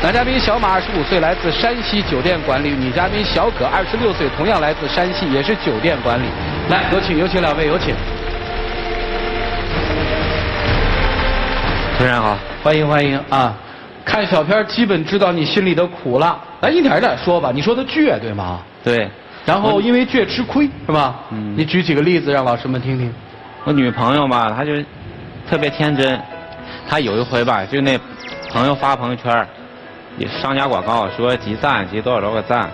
男嘉宾小马25岁，来自山西酒店管理；女嘉宾小可26岁，同样来自山西，也是酒店管理。来，有请两位，有请。主持人好，欢迎啊！看小片基本知道你心里的苦了，咱一点一点说吧。你说的倔对吗？对。然后因为倔吃亏是吧？你举几个例子让老师们听听。我女朋友吧，她就特别天真。她有一回吧，就那朋友发朋友圈，商家广告说集赞集多少个赞，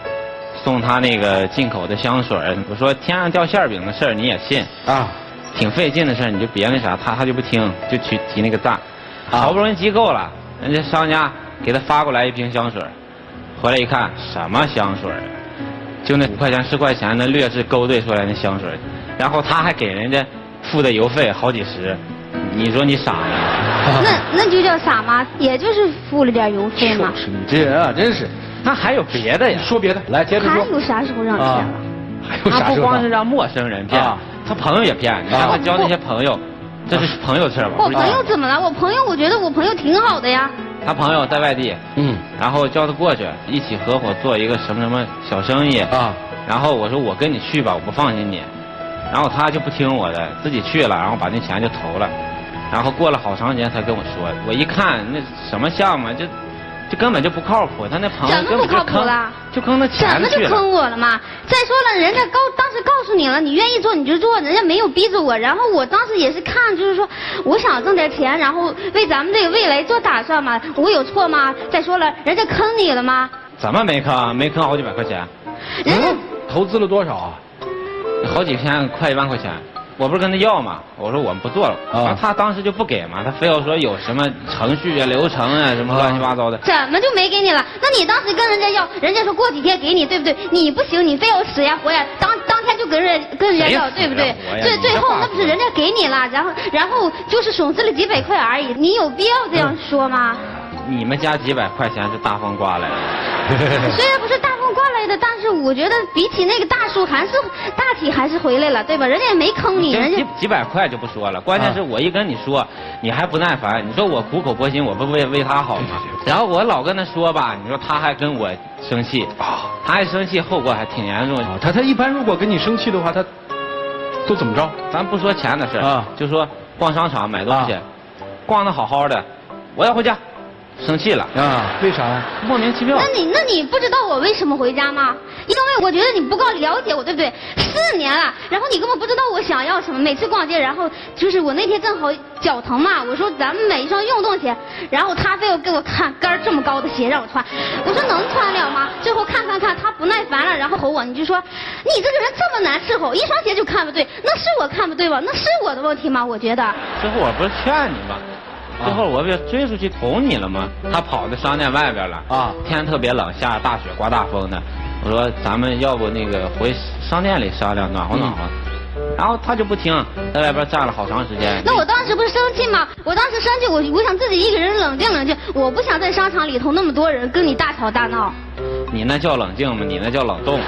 送她那个进口的香水。我说天上掉馅饼的事儿你也信啊？挺费劲的事儿你就别那啥，她就不听，就去集那个赞。好不容易集够了，人家商家给她发过来一瓶香水，回来一看什么香水？就那5块钱10块钱的劣质勾兑出来的香水，然后他还给人家付的邮费好几十，你说你傻吗？那就叫傻吗？也就是付了点邮费嘛。是你这人啊，真是。那还有别的呀？说别的，来接着说。还有啥时候让骗了？还有啥时候？他不光是让陌生人骗，他朋友也骗。你让他交那些朋友，这是朋友的事吧？我朋友怎么了？我觉得我朋友挺好的呀。他朋友在外地，然后叫他过去一起合伙做一个什么小生意啊。然后我说我跟你去吧，我不放心你。然后他就不听我的，自己去了，然后把那钱就投了。然后过了好长时间才跟我说，我一看那什么项目就根本就不靠谱，他那朋友根本就坑，就坑他钱去了。怎么就坑我了嘛？再说了，人家当时告诉你了，你愿意做你就做，人家没有逼着我。然后我当时也是看，就是说我想挣点钱，然后为咱们这个未来做打算嘛。我有错吗？再说了，人家坑你了吗？怎么没坑？没坑好几百块钱。人家投资了多少啊？好几千，快1万块钱。我不是跟他要嘛，我说我们不做了，然后他当时就不给嘛，他非要说有什么程序啊、流程啊什么乱七八糟的。怎么就没给你了？那你当时跟人家要，人家说过几天给你，对不对？你不行，你非要死呀活呀，当天就跟人家要，对不对？最后那不是人家给你了，然后就是损失了几百块而已，你有必要这样说吗？你们家几百块钱是大风刮来的。虽然不是大风刮来的，但是我觉得比起那个大树，大体还是回来了，对吧？人家也没坑你，人家几百块就不说了，关键是我一跟你说，你还不耐烦。你说我苦口婆心，我不为他好吗？然后我老跟他说吧，你说他还跟我生气，他还生气，后果还挺严重的。他一般如果跟你生气的话，他都怎么着？咱不说钱的事就说逛商场买东西，逛得好好的，我要回家。生气了啊？为啥呀？莫名其妙。那你不知道我为什么回家吗？因为我觉得你不够了解我，对不对？4年了，然后你根本不知道我想要什么。每次逛街，然后就是我那天正好脚疼嘛，我说咱们买一双运动鞋，然后他非要给我看跟儿这么高的鞋让我穿，我说能穿了吗？最后看，他不耐烦了，然后吼我，你就说你这个人这么难伺候，一双鞋就看不对，那是我看不对吧？那是我的问题吗？我觉得。最后我不是劝你吗？最后我不就追出去捅你了吗？他跑到商店外边了天特别冷，下着大雪，刮大风的。我说咱们要不那个回商店里商量，暖和暖和。然后他就不听，在外边站了好长时间。那我当时不是生气吗？我当时生气，我想自己一个人冷静，我不想在商场里头那么多人跟你大吵大闹。你那叫冷静吗？你那叫冷冻。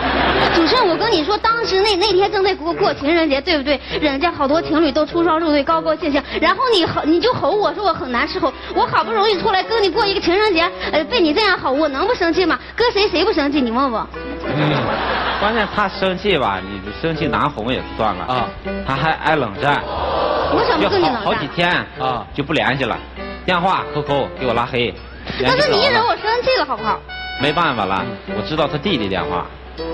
主持人，我跟你说，当时那天正在过情人节，对不对？人家好多情侣都出双入对，高高兴兴。然后你就吼我说我很难伺候，我好不容易出来跟你过一个情人节，被你这样吼，我能不生气吗？搁谁不生气？你问我。关键他生气吧，你生气难哄也算了他还挨冷战。我怎么跟你冷战？好几天就不联系了，电话 QQ 给我拉黑。那是你惹我生气了，好不好？没办法了，我知道他弟弟电话，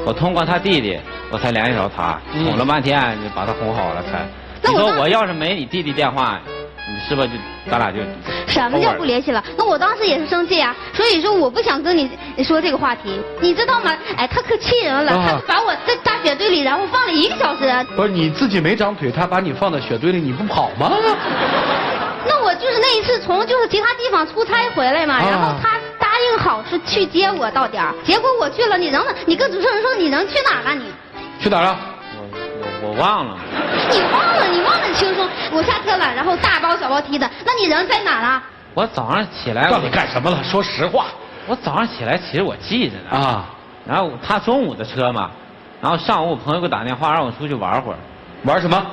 我通过他弟弟我才联系着他，哄了半天就把他哄好了才。你说我要是没你弟弟电话，你是不是就咱俩就？什么叫不联系了？那我当时也是生气啊，所以说我不想跟你说这个话题，你知道吗？哎，他可气人了，他把我在大雪堆里，然后放了1个小时。不是你自己没长腿，他把你放在雪堆里，你不跑吗？那我就是那一次从就是其他地方出差回来嘛，然后他答应好是去接我到点儿，结果我去了，你跟主持人说你人去哪儿了？你去哪儿了？我忘了。你忘了轻松，我下车了，然后大包小包提的，那你人在哪儿了？我早上起来。到底干什么了？说实话。我早上起来其实我记着呢然后他中午的车嘛，然后上午我朋友给我打电话让我出去玩会儿。玩什么？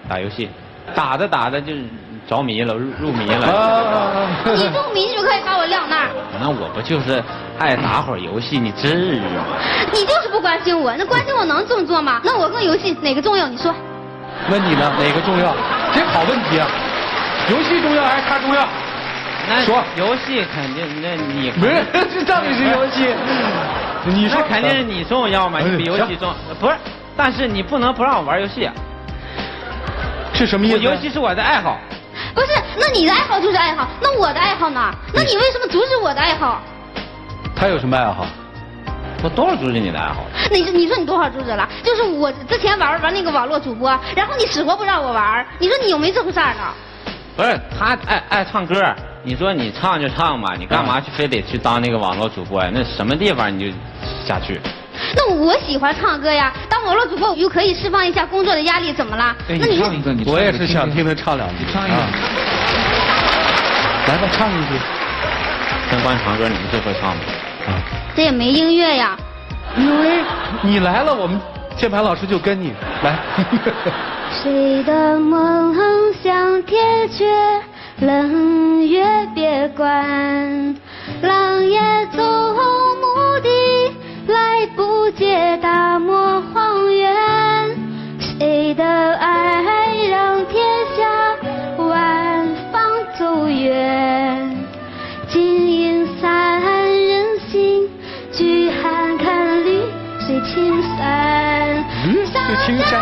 打游戏。打着就是着迷了，入迷了。你入迷就可以把我撂那儿。那我不就是爱打会儿游戏，你至于吗？你就是不关心我，那关心我能这么做吗？那我跟游戏哪个重要？你说。那你呢？哪个重要？这好问题啊！游戏重要还是他重要？那说游戏肯定，那你不是这到底是游戏？你说肯定是你重要嘛？你比游戏重不是？但是你不能不让我玩游戏啊！是什么意思？游戏是我的爱好。不是，那你的爱好就是爱好，那我的爱好呢？那你为什么阻止我的爱好？他有什么爱好？我多少阻止你的爱好？你说你多少阻止了？就是我之前玩那个网络主播，然后你死活不让我玩，你说你有没这回事呢？不是，他爱唱歌，你说你唱就唱嘛，你干嘛非得去当那个网络主播呀？那什么地方你就下去？那我喜欢唱歌呀，当网络主播我就可以释放一下工作的压力，怎么了？那你唱一个，我也是想听他唱两句。唱一个，来吧，唱一句。相关唱歌你们最会唱吗？这也没音乐呀。因为你来了，我们键盘老师就跟你来。谁的梦像铁缺，冷月别关，狼也走牧地，来不及大漠荒原。谁的爱让天下万方走远？金银散人心，举寒看绿水青山。是青山。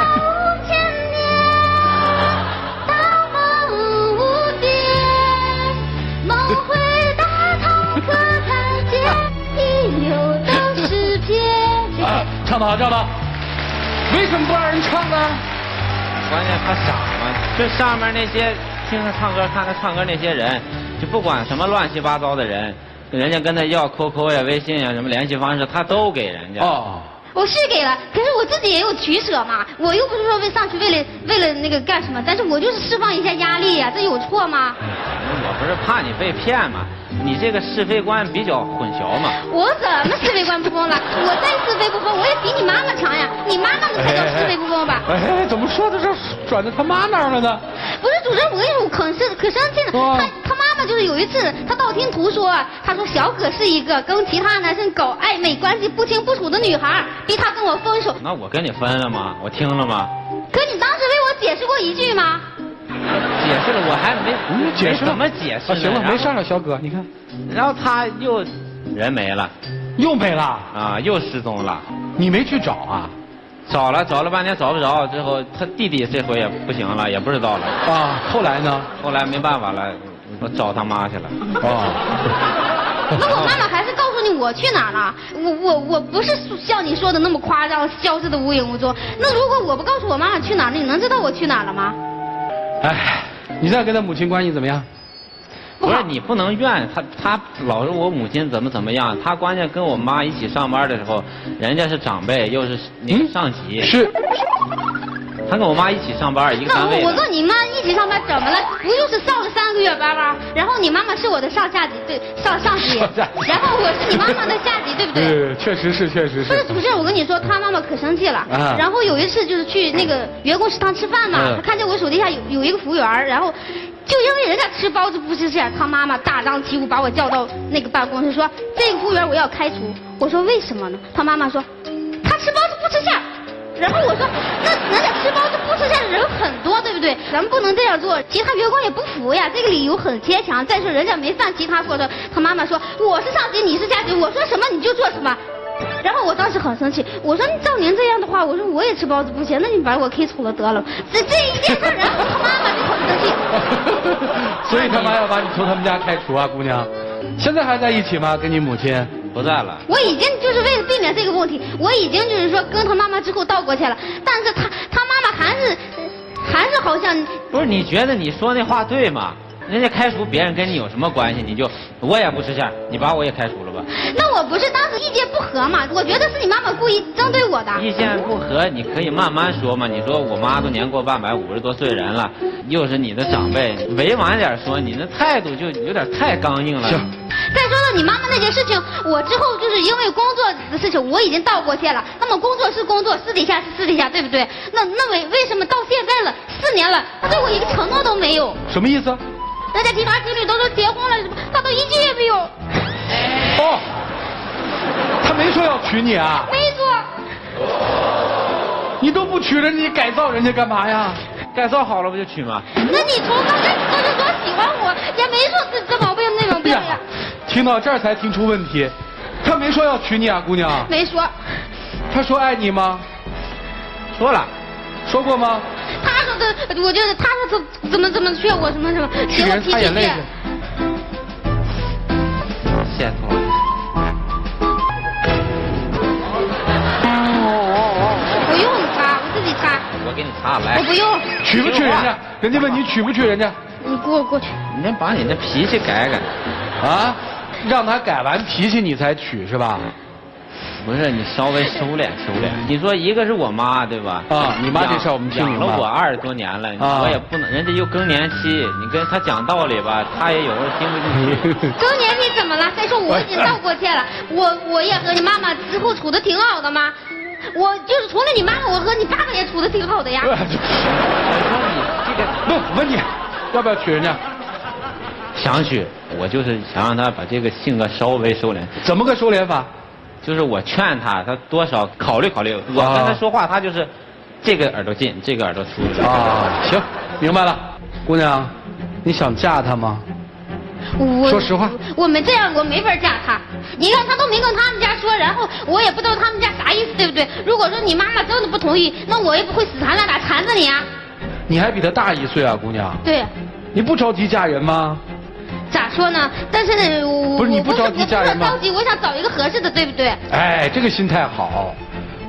唱得好，唱得好。为什么不让人唱呢？关键他傻嘛，这上面那些听他唱歌、看他唱歌那些人，就不管什么乱七八糟的人，人家跟他要 QQ 呀、微信呀、什么联系方式，他都给人家。哦。我是给了，可是我自己也有取舍嘛。我又不是说上去为了那个干什么，但是我就是释放一下压力呀，这有错吗？我不是怕你被骗嘛，你这个是非观比较混淆嘛。我怎么是非观不分了？我再是非不分，我也比你妈妈强呀。你妈妈才叫是非不分吧？哎，怎么说到这转到他妈那儿了呢？不是主持人，我跟你说，我可生气了。他妈妈就是有一次，他道听途说，他说小可是一个跟其他男生搞暧昧关系不清不楚的女孩，逼他跟我分手。那我跟你分了吗？我听了吗？可你当时为我解释过一句吗？解释了，我还没解释怎么解释呢？行了，没事了，小葛，你看。然后他又人没了，又没了啊，又失踪了。你没去找啊？找了半天找不着，之后他弟弟这回也不行了，也不知道了。啊，后来呢？后来没办法了，我找他妈去了。哦。那我妈妈还是告诉你我去哪儿了？我不是像你说的那么夸张，消失的无影无踪。那如果我不告诉我妈妈去哪儿，你能知道我去哪儿了吗？哎，你这跟他母亲关系怎么样？不是你不能怨他老是我母亲怎么样，他关键跟我妈一起上班的时候，人家是长辈又是那个上级。是。他跟我妈一起上班，一个单位。那我跟你妈一起上班怎么了？不就是上了3个月班吗？然后你妈妈是我的上下级，对，上级。然后我是你妈妈的下级，对不对？对，确实是。不是主持人，我跟你说，他妈妈可生气了。啊。然后有一次就是去那个员工食堂吃饭嘛，他看见我手底下有一个服务员，然后就因为人家吃包子不吃馅，他妈妈大张旗鼓把我叫到那个办公室说，这个服务员我要开除。我说为什么呢？他妈妈说，他吃包子不吃馅。然后我说，那人家吃包子不吃馅的人很多，对不对？咱们不能这样做，其他员工也不服呀。这个理由很牵强。再说人家没犯其他过错，他妈妈说我是上级，你是下级，我说什么你就做什么。然后我当时很生气，我说照您这样的话，我说我也吃包子不行，那你把我开除了得了。这一件事，然后他妈妈就很生气。所以他妈要把你从他们家开除啊，姑娘。现在还在一起吗？跟你母亲？不在了。我已经就是为了避免这个问题，我已经就是说跟他妈妈之后道过歉了，但是他妈妈还是好像。不是，你觉得你说那话对吗？人家开除别人跟你有什么关系？你就我也不吃馅，你把我也开除了吧？那我不是当时意见不合嘛？我觉得是你妈妈故意针对我的。意见不合你可以慢慢说嘛。你说我妈都年过半百，50多岁人了，又是你的长辈，委婉点说，你那态度就有点太刚硬了。行。再说了，你妈妈那件事情，我之后就是因为工作的事情，我已经道过歉了。那么工作是工作，私底下是私底下，对不对？那为什么到现在了4年了，他对我一个承诺都没有？什么意思？人家其他情侣都结婚了，他都一句也没有。哦，他没说要娶你啊？没说。你都不娶人，你改造人家干嘛呀？改造好了不就娶吗？那你从刚开始就是说喜欢我，也没说这毛病那种病呀。听到这儿才听出问题，他没说要娶你啊，姑娘。没说。他说爱你吗？说了。说过吗？他说的，我觉得他说怎么劝我什么，给我脾气倔。谢头。不用擦，我自己擦。我给你擦来。我不用。娶不娶人家？人家问你娶不娶人家？你过去。你得把你的脾气改改。啊？让他改完脾气你才娶是吧？不是，你稍微收敛收敛。你说一个是我妈对吧？啊，你妈这事儿我们听明白。养了我20多年了，我也不能，人家又更年期，你跟她讲道理吧，她也有时候听不进去。更年期怎么了？再说我已经道过歉了，我也和你妈妈之后处的挺好的嘛。我就是除了你妈妈，我和你爸爸也处的挺好的呀。我说你这个，不，我问你，要不要娶人家？想娶，我就是想让他把这个性格稍微收敛。怎么个收敛法？就是我劝他，他多少考虑考虑。我跟他说话，他就是这个耳朵进，这个耳朵出。啊，行，明白了。姑娘，你想嫁他吗？说实话。我们这样，我没法嫁他。你看他都没跟他们家说，然后我也不知道他们家啥意思，对不对？如果说你妈妈真的不同意，那我也不会死缠烂打缠着你啊。你还比他大1岁啊，姑娘。对。你不着急嫁人吗？咋说呢？但是呢，不是你不着急嫁人吗？我不着急，我想找一个合适的，对不对？哎，这个心态好，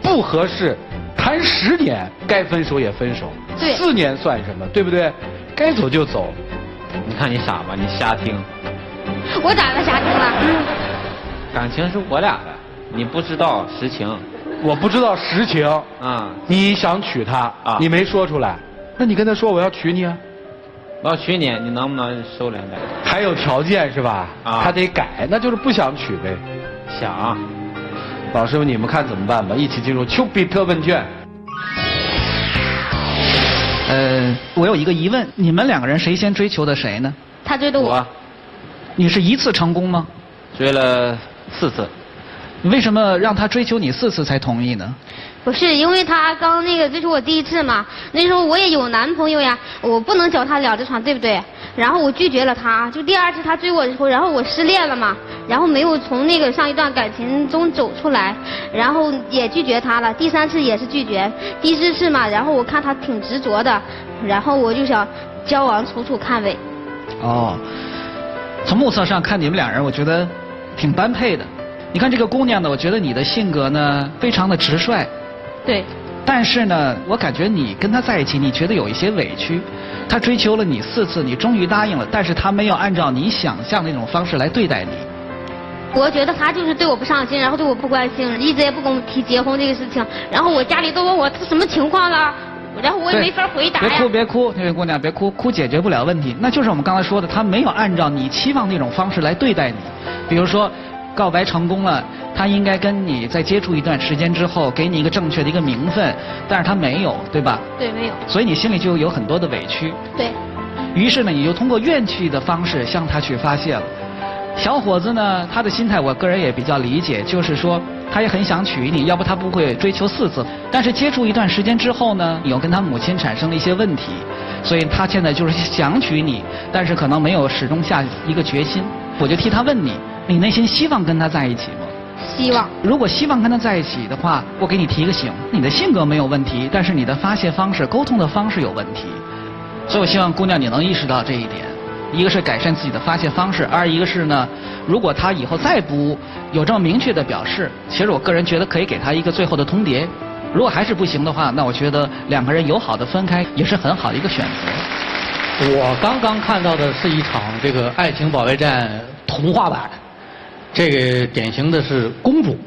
不合适，谈10年，该分手也分手。对。4年算什么？对不对？该走就走。你看你傻吧？你瞎听。我咋的瞎听了？感情是我俩的，你不知道实情。我不知道实情。啊。你想娶她啊？你没说出来，那你跟他说我要娶你啊。我要娶你，你能不能收敛点？还有条件是吧？啊，他得改，那就是不想娶呗。想。老师傅，你们看怎么办吧？一起进入丘比特问卷。我有一个疑问，你们2个人谁先追求的谁呢？他追的我。你是1次成功吗？追了4次。为什么让他追求你4次才同意呢？不是，因为他刚那个追求我第1次嘛，那时候我也有男朋友呀，我不能脚踏2只船，对不对？然后我拒绝了他，就第2次他追我的时候，然后我失恋了嘛，然后没有从那个上一段感情中走出来，然后也拒绝他了。第3次也是拒绝，第4次嘛，然后我看他挺执着的，然后我就想交往处处看尾。哦，从目测上看你们2人，我觉得挺般配的。你看这个姑娘呢，我觉得你的性格呢非常的直率。对。但是呢，我感觉你跟他在一起，你觉得有一些委屈。他追求了你4次，你终于答应了，但是他没有按照你想象的那种方式来对待你。我觉得他就是对我不上心，然后对我不关心，一直也不跟我提结婚这个事情。然后我家里都问我他什么情况了，然后我也没法回答呀。别哭别哭，那位姑娘别哭，哭解决不了问题。那就是我们刚才说的，他没有按照你期望那种方式来对待你。比如说告白成功了，他应该跟你在接触一段时间之后，给你一个正确的一个名分，但是他没有，对吧？对，没有。所以你心里就有很多的委屈。对。于是呢，你就通过怨气的方式向他去发泄了。小伙子呢，他的心态我个人也比较理解，就是说他也很想娶你，要不他不会追求4次。但是接触一段时间之后呢，你又跟他母亲产生了一些问题，所以他现在就是想娶你，但是可能没有始终下一个决心。我就替他问你，你内心希望跟他在一起吗？希望。如果希望跟他在一起的话，我给你提个醒，你的性格没有问题，但是你的发泄方式、沟通的方式有问题。所以我希望姑娘你能意识到这一点，一个是改善自己的发泄方式，二一个是呢，如果他以后再不有这么明确的表示，其实我个人觉得可以给他一个最后的通牒。如果还是不行的话，那我觉得2个人友好的分开也是很好的一个选择。我刚刚看到的是一场这个爱情保卫战童话版，这个典型的是公主，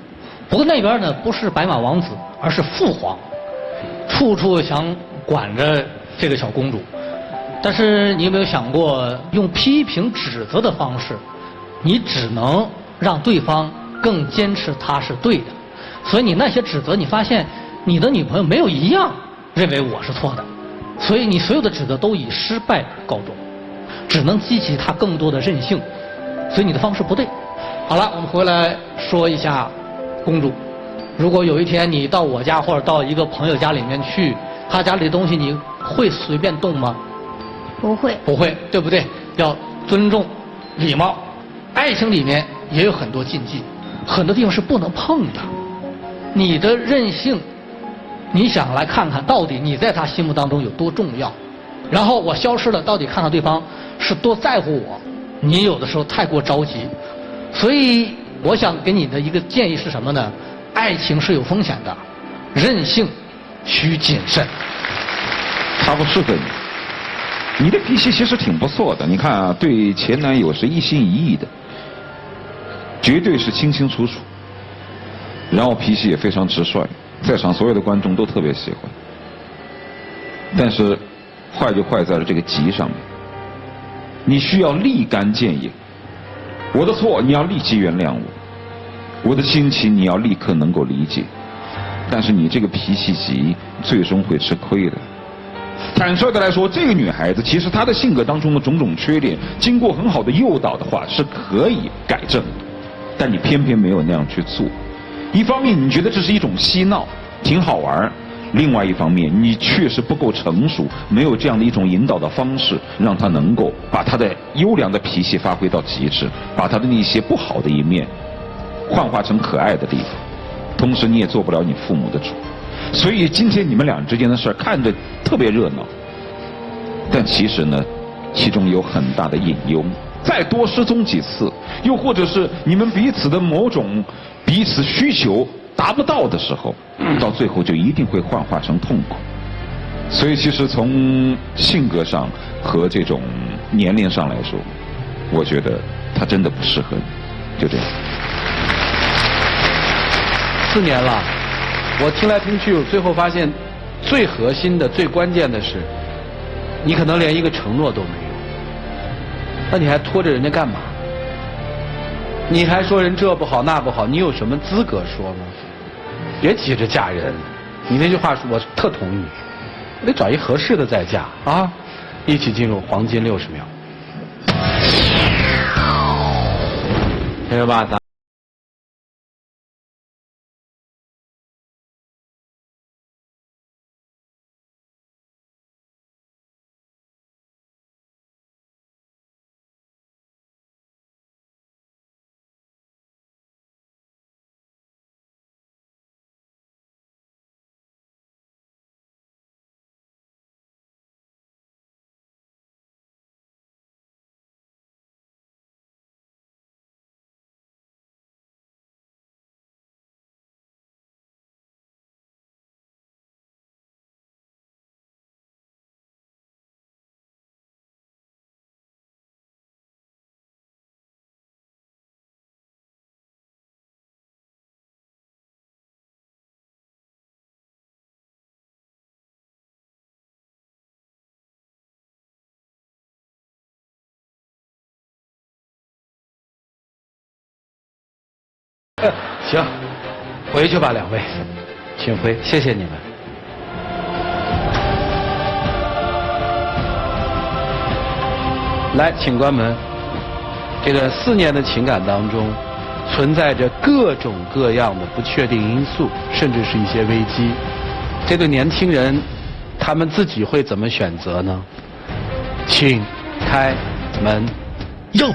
不过那边呢不是白马王子，而是父皇，处处想管着这个小公主。但是你有没有想过，用批评指责的方式，你只能让对方更坚持他是对的。所以你那些指责，你发现你的女朋友没有一样认为我是错的，所以你所有的指责都以失败告终，只能激起她更多的任性，所以你的方式不对。好了，我们回来说一下公主。如果有一天你到我家或者到一个朋友家里面去，他家里的东西你会随便动吗？不会。不会，对不对？要尊重、礼貌。爱情里面也有很多禁忌，很多地方是不能碰的。你的任性，你想来看看到底你在他心目当中有多重要，然后我消失了，到底看到对方是多在乎我。你有的时候太过着急，所以我想给你的一个建议是什么呢？爱情是有风险的，任性需谨慎。他不适合你。你的脾气其实挺不错的，你看啊，对前男友是一心一意的，绝对是清清楚楚，然后脾气也非常直率，在场所有的观众都特别喜欢。但是坏就坏在了这个急上面，你需要立竿见影，我的错你要立即原谅我，我的心情你要立刻能够理解，但是你这个脾气急最终会吃亏的。坦率的来说，这个女孩子其实她的性格当中的种种缺点，经过很好的诱导的话是可以改正的，但你偏偏没有那样去做。一方面你觉得这是一种嬉闹，挺好玩，另外一方面你确实不够成熟，没有这样的一种引导的方式，让她能够把她的优良的脾气发挥到极致，把她的那些不好的一面幻化成可爱的地方，同时你也做不了你父母的主。所以今天你们俩之间的事看着特别热闹，但其实呢，其中有很大的隐忧。再多失踪几次，又或者是你们彼此的某种彼此需求达不到的时候，到最后就一定会幻化成痛苦。所以其实从性格上和这种年龄上来说，我觉得他真的不适合你。就这样。4年了。我听来听去，我最后发现，最核心的、最关键的是，你可能连一个承诺都没有，那你还拖着人家干嘛？你还说人这不好那不好，你有什么资格说呢？别急着嫁人，你那句话我特同意，得找一合适的再嫁啊！一起进入黄金60秒。其实吧，咱。行，回去吧，2位，请回，谢谢你们。来，请关门。这段4年的情感当中，存在着各种各样的不确定因素，甚至是一些危机。这对年轻人，他们自己会怎么选择呢？请开门。哟。